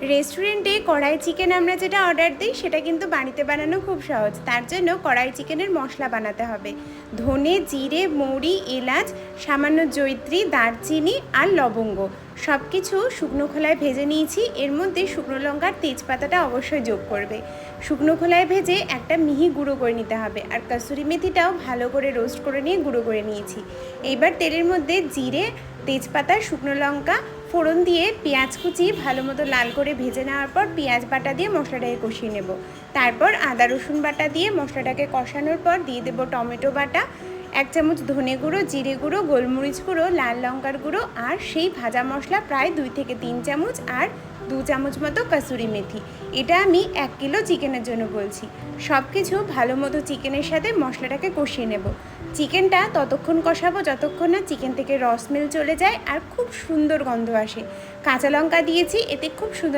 রেস্টুরেন্টে কড়াই চিকেন আমরা যেটা অর্ডার দিই সেটা কিন্তু বাড়িতে বানানো খুব সহজ। তার জন্য কড়াই চিকেনের মশলা বানাতে হবে। ধনে, জিরে, মৌরি, এলাচ, সামান্য জয়িত্রী, দারচিনি আর লবঙ্গ সব কিছু শুকনো খোলায় ভেজে নিয়েছি। এর মধ্যে শুকনো লঙ্কার তেজপাতাটা অবশ্যই যোগ করবে। শুকনো খোলায় ভেজে একটা মিহি গুঁড়ো করে নিতে হবে। আর কসুরি মেথিটাও ভালো করে রোস্ট করে নিয়ে গুঁড়ো করে নিয়েছি। এইবার তেলের মধ্যে জিরে, তেজপাতা, শুকনো লঙ্কা ফোড়ন দিয়ে পেঁয়াজ কুচি ভালো মতো লাল করে ভেজে নেওয়ার পর পেঁয়াজ বাটা দিয়ে মশলাটাকে কষিয়ে নেব। তারপর আদা রসুন বাটা দিয়ে মশলাটাকে কষানোর পর দিয়ে দেবো টমেটো বাটা, 1 চামচ ধনে গুঁড়ো, জিরে গুঁড়ো, গোলমরিচ গুঁড়ো, লাল লঙ্কার গুঁড়ো আর সেই ভাজা মশলা প্রায় 2 থেকে 3 চামচ আর 2 চামচ মতো কসুরি মেথি। এটা আমি 1 কিলো চিকেনের জন্য বলছি। সব কিছু ভালো মতো চিকেনের সাথে মশলাটাকে কষিয়ে নেব। চিকেনটা ততক্ষণ কষাবো যতক্ষণ না চিকেন থেকে রস স্মেল চলে যায় আর খুব সুন্দর গন্ধ আসে। কাঁচা লঙ্কা দিয়েছি, এতে খুব সুন্দর